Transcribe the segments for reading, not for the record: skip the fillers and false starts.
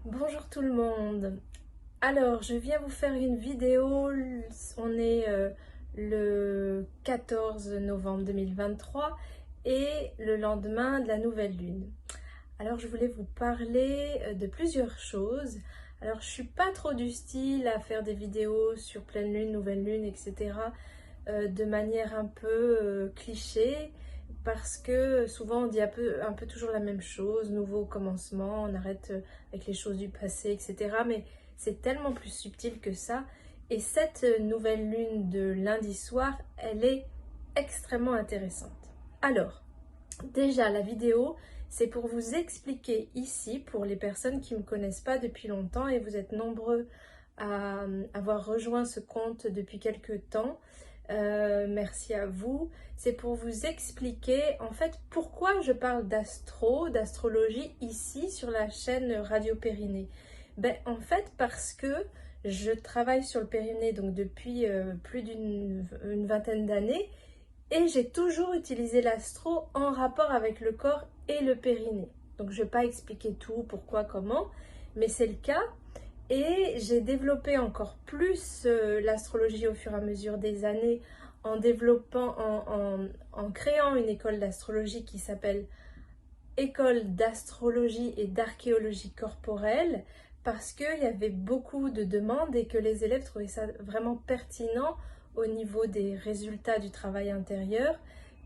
Bonjour tout le monde. Alors, je viens vous faire une vidéo. On est le 14 novembre 2023 et le lendemain de la nouvelle lune. Alors, je voulais vous parler de plusieurs choses. Alors, je suis pas trop du style à faire des vidéos sur pleine lune, nouvelle lune, etc. De manière un peu cliché, parce que souvent on dit un peu toujours la même chose, nouveau commencement, on arrête avec les choses du passé, etc. Mais c'est tellement plus subtil que ça. Et cette nouvelle lune de lundi soir, elle est extrêmement intéressante. Alors, déjà, la vidéo, c'est pour vous expliquer ici, pour les personnes qui ne me connaissent pas depuis longtemps, et vous êtes nombreux à avoir rejoint ce compte depuis quelques temps. Merci à vous. C'est pour vous expliquer en fait pourquoi je parle d'astrologie ici sur la chaîne Radio Périnée. Ben, en fait parce que je travaille sur le Périnée donc depuis plus d'une vingtaine d'années et j'ai toujours utilisé l'astro en rapport avec le corps et le périnée. Donc je ne vais pas expliquer tout, pourquoi, comment, mais c'est le cas. Et j'ai développé encore plus l'astrologie au fur et à mesure des années en développant, en créant une école d'astrologie qui s'appelle École d'astrologie et d'archéologie corporelle, parce qu'il y avait beaucoup de demandes et que les élèves trouvaient ça vraiment pertinent au niveau des résultats du travail intérieur,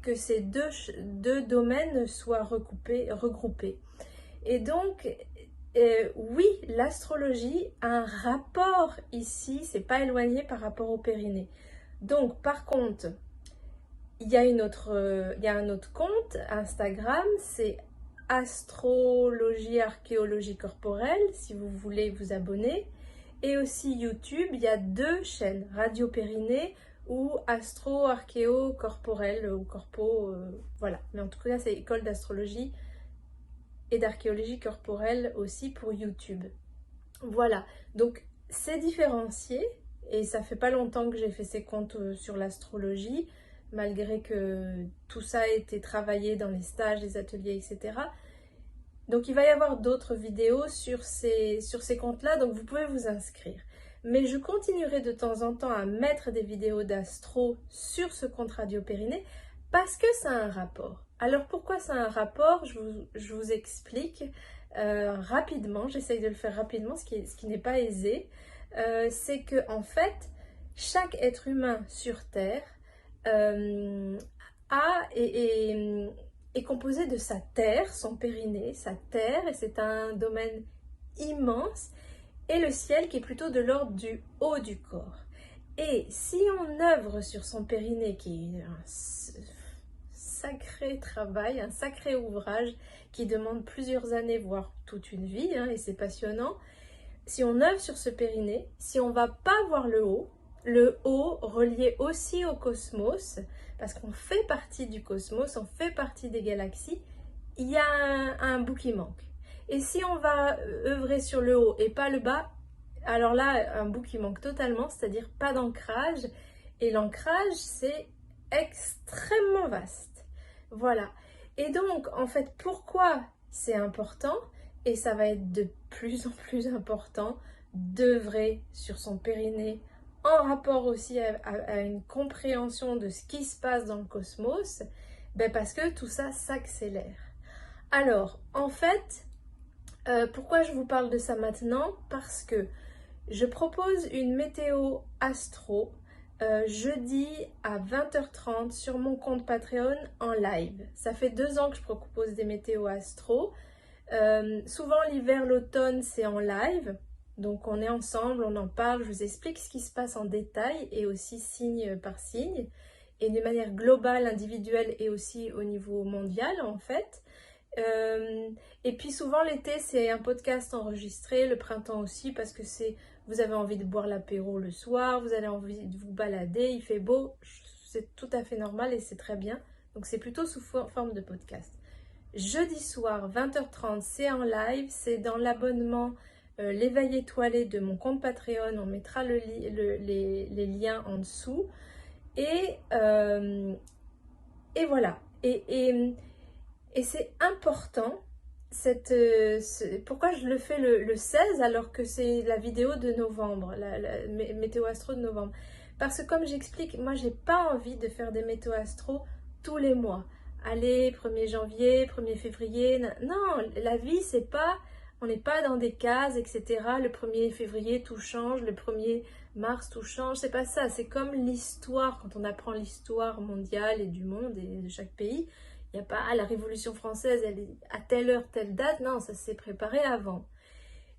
que ces deux domaines soient regroupés. Et donc, oui, l'astrologie a un rapport ici, c'est pas éloigné par rapport au périnée. Donc, par contre, il y a un autre compte Instagram, c'est Astrologie Archéologie Corporelle, si vous voulez vous abonner. Et aussi YouTube, il y a deux chaînes, Radio Périnée ou Astro Archéo Corporel ou Corpo, voilà. Mais en tout cas, c'est École d'astrologie et d'archéologie corporelle aussi pour YouTube. Voilà, donc c'est différencié et ça fait pas longtemps que j'ai fait ces comptes sur l'astrologie, malgré que tout ça a été travaillé dans les stages, les ateliers, etc. Donc il va y avoir d'autres vidéos sur ces comptes-là, donc vous pouvez vous inscrire. Mais je continuerai de temps en temps à mettre des vidéos d'astro sur ce compte Radio Périnée parce que ça a un rapport. Alors pourquoi ça a un rapport? Je vous explique rapidement, j'essaye de le faire rapidement, ce qui n'est pas aisé. C'est que en fait, chaque être humain sur Terre a est composé de sa terre, son périnée, sa terre, et c'est un domaine immense, et le ciel qui est plutôt de l'ordre du haut du corps. Et si on œuvre sur son périnée, qui est un sacré travail, un sacré ouvrage qui demande plusieurs années, voire toute une vie, et c'est passionnant, si on œuvre sur ce périnée, si on ne va pas voir le haut relié aussi au cosmos, parce qu'on fait partie du cosmos, on fait partie des galaxies, il y a un bout qui manque. Et si on va œuvrer sur le haut et pas le bas, alors là, un bout qui manque totalement, c'est-à-dire pas d'ancrage. Et l'ancrage, c'est extrêmement vaste. Voilà. Et donc, en fait, pourquoi c'est important, et ça va être de plus en plus important, d'œuvrer sur son périnée en rapport aussi à une compréhension de ce qui se passe dans le cosmos, ben parce que tout ça s'accélère. Alors, en fait, pourquoi je vous parle de ça maintenant? Parce que je propose une météo astro jeudi à 20h30 sur mon compte Patreon en live. Ça fait 2 ans que je propose des météos astro. Souvent l'hiver, l'automne, c'est en live. Donc on est ensemble, on en parle, je vous explique ce qui se passe en détail et aussi signe par signe. Et de manière globale, individuelle et aussi au niveau mondial en fait. Et puis souvent l'été c'est un podcast enregistré, le printemps aussi parce que vous avez envie de boire l'apéro le soir, vous avez envie de vous balader, il fait beau, c'est tout à fait normal et c'est très bien. Donc c'est plutôt sous forme de podcast. Jeudi soir 20h30 c'est en live, c'est dans l'abonnement l'éveil étoilé de mon compte Patreon, on mettra les liens en dessous et voilà. Et c'est important pourquoi je le fais le 16 alors que c'est la vidéo de novembre, la météo astro de novembre? Parce que comme j'explique, moi j'ai pas envie de faire des météo astro tous les mois. Allez, 1er janvier, 1er février, non, la vie c'est pas, on n'est pas dans des cases, etc. Le 1er février tout change, le 1er mars tout change, c'est pas ça, c'est comme l'histoire, quand on apprend l'histoire mondiale et du monde et de chaque pays. Il n'y a pas la Révolution française, elle est à telle heure, telle date. Non, ça s'est préparé avant.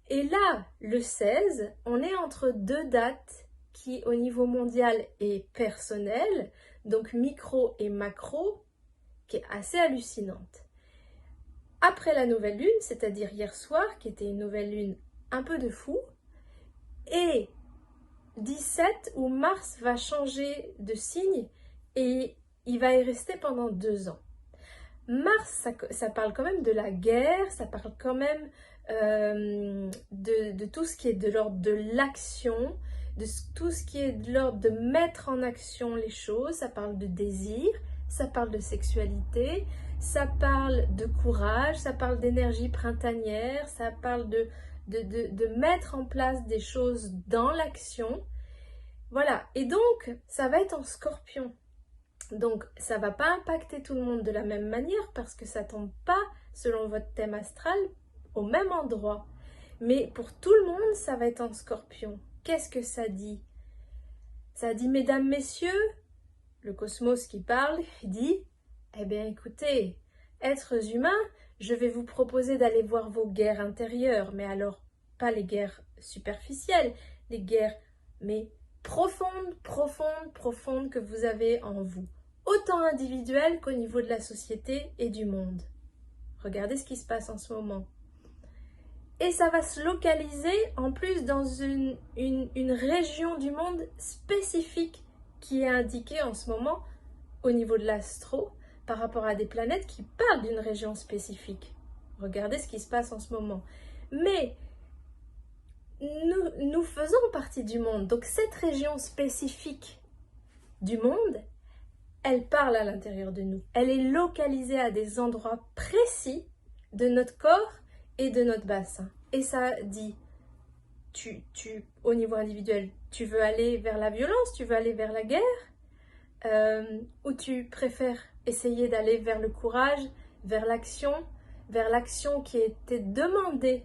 Et là, le 16, on est entre deux dates qui, au niveau mondial, est personnelle, donc micro et macro, qui est assez hallucinante. Après la nouvelle lune, c'est-à-dire hier soir, qui était une nouvelle lune un peu de fou, et 17 où Mars va changer de signe et il va y rester pendant 2 ans. Mars, ça parle quand même de la guerre, ça parle quand même de tout ce qui est de l'ordre de l'action, de tout ce qui est de l'ordre de mettre en action les choses, ça parle de désir, ça parle de sexualité, ça parle de courage, ça parle d'énergie printanière, ça parle de mettre en place des choses dans l'action. Voilà, et donc ça va être en Scorpion. Donc, ça ne va pas impacter tout le monde de la même manière parce que ça ne tombe pas, selon votre thème astral, au même endroit. Mais pour tout le monde, ça va être en Scorpion. Qu'est-ce que ça dit? Ça dit, mesdames, messieurs, le cosmos qui parle, il dit, eh bien écoutez, êtres humains, je vais vous proposer d'aller voir vos guerres intérieures, mais alors pas les guerres superficielles, les guerres, mais profondes, profondes, profondes que vous avez en vous. Autant individuel qu'au niveau de la société et du monde. Regardez ce qui se passe en ce moment. Et ça va se localiser en plus dans une région du monde spécifique qui est indiquée en ce moment au niveau de l'astro par rapport à des planètes qui parlent d'une région spécifique. Regardez ce qui se passe en ce moment. Mais nous faisons partie du monde. Donc cette région spécifique du monde, elle parle à l'intérieur de nous. Elle est localisée à des endroits précis de notre corps et de notre bassin. Et ça dit, au niveau individuel, tu veux aller vers la violence, tu veux aller vers la guerre, ou tu préfères essayer d'aller vers le courage, vers l'action qui était demandée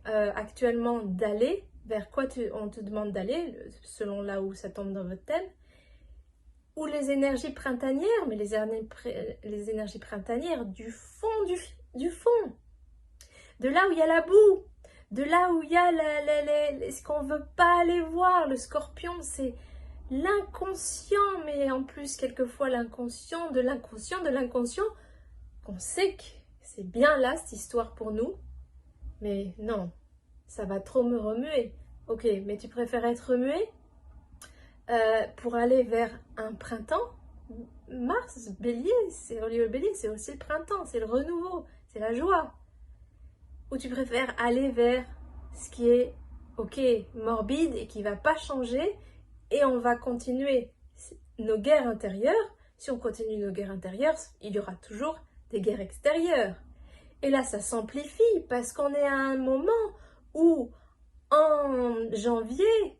actuellement d'aller, vers quoi on te demande d'aller, selon là où ça tombe dans votre thème. Ou les énergies printanières, mais les énergies printanières du fond, du fond. De là où il y a la boue, de là où il y a ce qu'on ne veut pas aller voir. Le Scorpion, c'est l'inconscient, mais en plus, quelquefois, l'inconscient de l'inconscient de l'inconscient, qu'on sait que c'est bien là, cette histoire pour nous. Mais non, ça va trop me remuer. Ok, mais tu préfères être remué pour aller vers un printemps? Mars, Bélier, c'est relié au Bélier, c'est aussi le printemps, c'est le renouveau, c'est la joie. Ou tu préfères aller vers ce qui est, ok, morbide et qui ne va pas changer et on va continuer nos guerres intérieures. Si on continue nos guerres intérieures, il y aura toujours des guerres extérieures. Et là, ça s'amplifie parce qu'on est à un moment où, en janvier,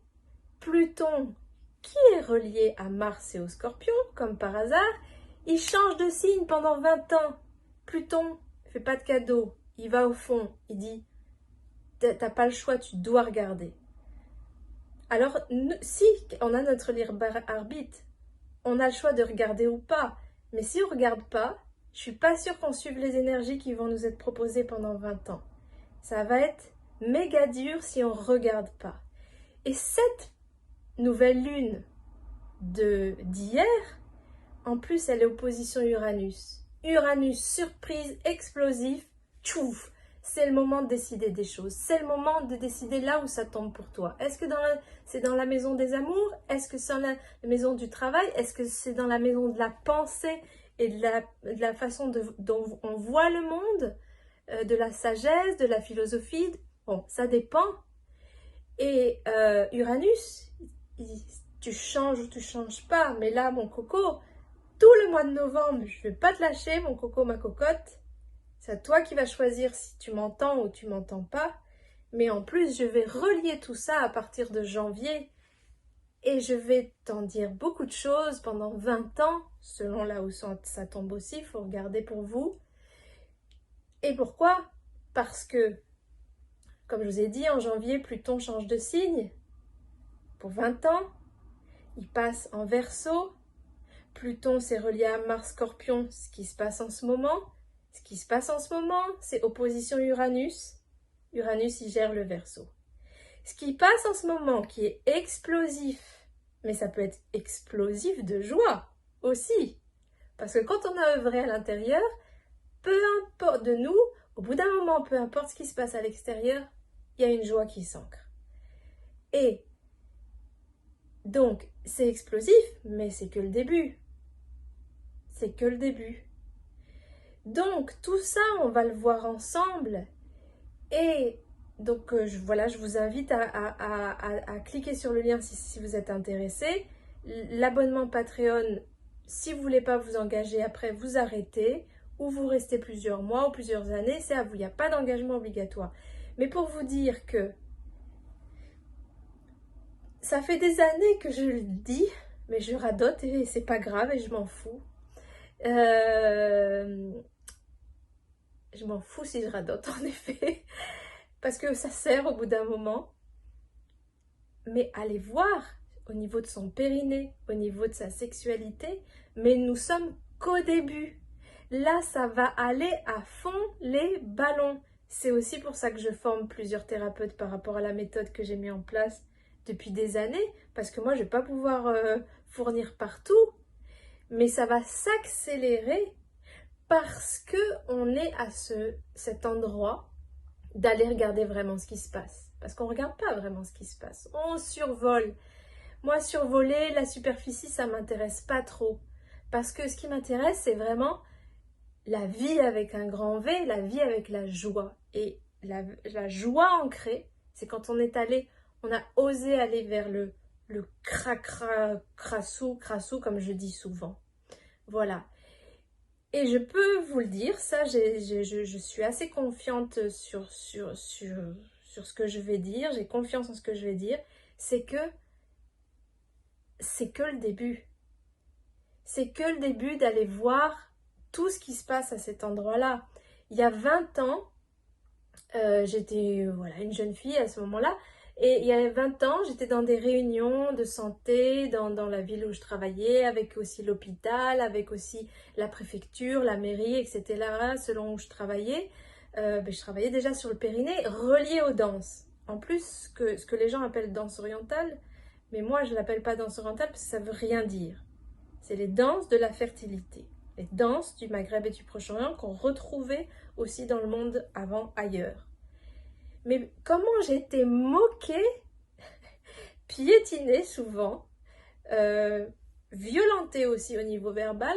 Pluton, qui est relié à Mars et au Scorpion, comme par hasard, il change de signe pendant 20 ans. Pluton ne fait pas de cadeau, il va au fond, il dit « t'as pas le choix, tu dois regarder ». Alors, si on a notre libre arbitre, on a le choix de regarder ou pas, mais si on ne regarde pas, je suis pas sûre qu'on suive les énergies qui vont nous être proposées pendant 20 ans. Ça va être méga dur si on ne regarde pas. Et cette nouvelle lune d'hier, en plus elle est opposition Uranus. Uranus, surprise, explosif, tchouf, c'est le moment de décider des choses. C'est le moment de décider là où ça tombe pour toi. Est-ce que c'est dans la maison des amours? Est-ce que c'est dans la maison du travail? Est-ce que c'est dans la maison de la pensée et de la façon dont on voit le monde, de la sagesse, de la philosophie? Bon, ça dépend. Et Uranus, tu changes ou tu changes pas, mais là, mon coco, tout le mois de novembre, je ne vais pas te lâcher, mon coco, ma cocotte, C'est à toi qui vas choisir si tu m'entends ou tu m'entends pas. Mais en plus, je vais relier tout ça à partir de janvier. Et je vais t'en dire beaucoup de choses pendant 20 ans, selon là où ça tombe aussi, il faut regarder pour vous. Et pourquoi? Parce que, comme je vous ai dit, en janvier, Pluton change de signe pour 20 ans. Il passe en Verseau. Pluton, c'est relié à Mars Scorpion, ce qui se passe en ce moment. Ce qui se passe en ce moment, c'est opposition Uranus. Uranus, il gère le Verseau. Ce qui passe en ce moment, qui est explosif, mais ça peut être explosif de joie aussi. Parce que quand on a œuvré à l'intérieur, peu importe de nous, au bout d'un moment, peu importe ce qui se passe à l'extérieur, il y a une joie qui s'ancre. Et donc, c'est explosif, mais c'est que le début. C'est que le début. Donc, tout ça, on va le voir ensemble. Et donc, voilà, je vous invite à cliquer sur le lien si vous êtes intéressé. L'abonnement Patreon, si vous ne voulez pas vous engager après, vous arrêtez. Ou vous restez plusieurs mois ou plusieurs années, c'est à vous. Il n'y a pas d'engagement obligatoire. Mais pour vous dire que ça fait des années que je le dis, mais je radote et c'est pas grave et je m'en fous. Je m'en fous si je radote, en effet, parce que ça sert au bout d'un moment. Mais allez voir au niveau de son périnée, au niveau de sa sexualité, mais nous sommes qu'au début. Là, ça va aller à fond les ballons. C'est aussi pour ça que je forme plusieurs thérapeutes par rapport à la méthode que j'ai mis en place depuis des années, parce que moi, je ne vais pas pouvoir fournir partout, mais ça va s'accélérer parce qu'on est à cet endroit d'aller regarder vraiment ce qui se passe. Parce qu'on ne regarde pas vraiment ce qui se passe. On survole. Moi, survoler la superficie, ça ne m'intéresse pas trop. Parce que ce qui m'intéresse, c'est vraiment la vie avec un grand V, la vie avec la joie. Et la joie ancrée, c'est quand on est allé, on a osé aller vers le crassou, comme je dis souvent. Voilà. Et je peux vous le dire, ça, je suis assez confiante sur ce que je vais dire, j'ai confiance en ce que je vais dire, c'est que le début. C'est que le début d'aller voir tout ce qui se passe à cet endroit-là. Il y a 20 ans, j'étais une jeune fille à ce moment-là, et il y a 20 ans, j'étais dans des réunions de santé dans la ville où je travaillais, avec aussi l'hôpital, avec aussi la préfecture, la mairie, etc. Selon où je travaillais, je travaillais déjà sur le périnée, relié aux danses. En plus, ce que les gens appellent danse orientale, mais moi je ne l'appelle pas danse orientale parce que ça ne veut rien dire. C'est les danses de la fertilité, les danses du Maghreb et du Proche-Orient qu'on retrouvait aussi dans le monde avant ailleurs. Mais comment j'étais moquée, piétinée souvent, violentée aussi au niveau verbal,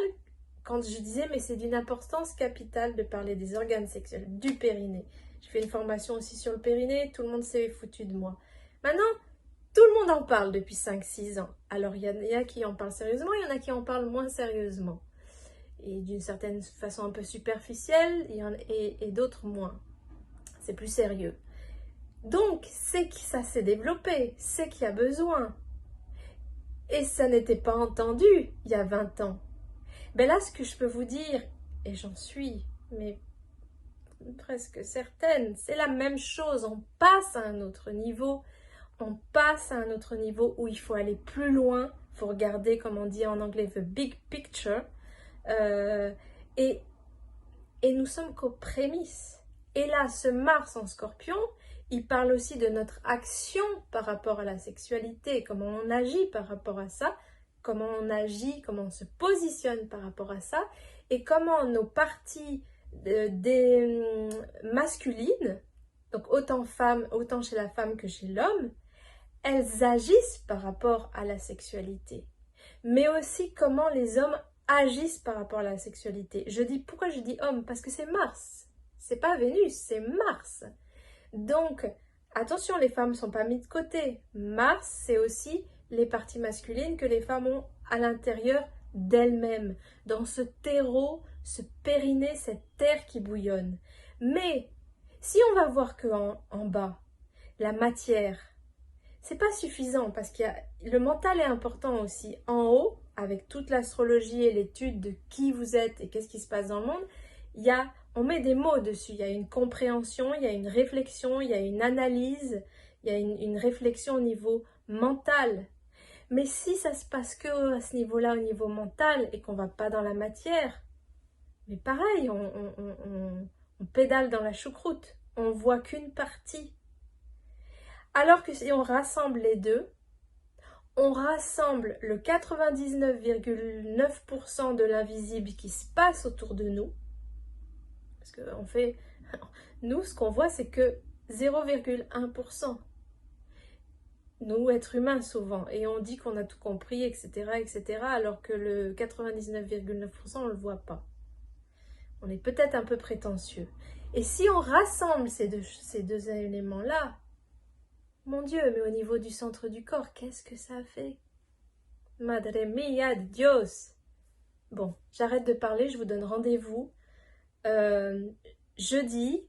quand je disais mais c'est d'une importance capitale de parler des organes sexuels, du périnée. Je fais une formation aussi sur le périnée, tout le monde s'est foutu de moi. Maintenant, tout le monde en parle depuis 5-6 ans. Alors il y a qui en parlent sérieusement, il y en a qui en parlent moins sérieusement. Et d'une certaine façon un peu superficielle, et d'autres moins. C'est plus sérieux. Donc, c'est que ça s'est développé, c'est qu'il y a besoin. Et ça n'était pas entendu il y a 20 ans. Ben là, ce que je peux vous dire, et j'en suis mais presque certaine, c'est la même chose. On passe à un autre niveau. On passe à un autre niveau où il faut aller plus loin. Il faut regarder, comme on dit en anglais, the big picture. Et nous sommes qu'aux prémices. Et là, ce Mars en Scorpion, il parle aussi de notre action par rapport à la sexualité, comment on agit par rapport à ça, comment on agit, comment on se positionne par rapport à ça, et comment nos parties masculines, donc autant chez la femme que chez l'homme, elles agissent par rapport à la sexualité. Mais aussi comment les hommes agissent par rapport à la sexualité. Pourquoi je dis homme? Parce que c'est Mars. C'est pas Vénus, c'est Mars. Donc, attention, les femmes ne sont pas mises de côté. Mars, c'est aussi les parties masculines que les femmes ont à l'intérieur d'elles-mêmes, dans ce terreau ce périnée, cette terre qui bouillonne. Mais si on va voir que en bas, la matière, c'est pas suffisant parce que le mental est important aussi. En haut, avec toute l'astrologie et l'étude de qui vous êtes et qu'est-ce qui se passe dans le monde, on met des mots dessus. Il y a une compréhension, il y a une réflexion, il y a une analyse, il y a une réflexion au niveau mental. Mais si ça se passe que à ce niveau-là, au niveau mental, et qu'on va pas dans la matière, mais pareil, on pédale dans la choucroute. On voit qu'une partie. Alors que si on rassemble les deux, on rassemble le 99,9% de l'invisible qui se passe autour de nous. Parce que nous, ce qu'on voit, c'est que 0,1%. Nous, êtres humains, souvent. Et on dit qu'on a tout compris, etc., etc., alors que le 99,9%, on ne le voit pas. On est peut-être un peu prétentieux. Et si on rassemble ces deux éléments-là, mon Dieu, mais au niveau du centre du corps, qu'est-ce que ça fait? Madre mia de Dios! Bon, j'arrête de parler, je vous donne rendez-vous jeudi,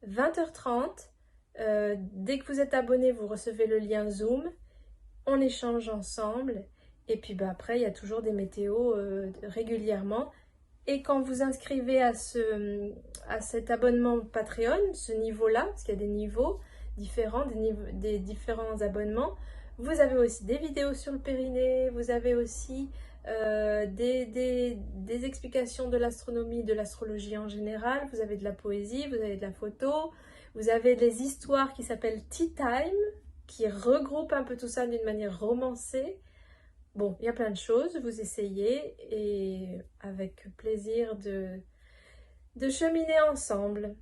20h30. Dès que vous êtes abonné, vous recevez le lien Zoom. On échange ensemble. Et puis après, il y a toujours des météos régulièrement. Et quand vous inscrivez à cet abonnement Patreon, ce niveau-là, parce qu'il y a des niveaux différents, des différents abonnements, vous avez aussi des vidéos sur le périnée, vous avez aussi des explications de l'astronomie, de l'astrologie en général, vous avez de la poésie, vous avez de la photo, vous avez des histoires qui s'appellent Tea Time, qui regroupent un peu tout ça d'une manière romancée. Bon, il y a plein de choses, vous essayez et avec plaisir de cheminer ensemble.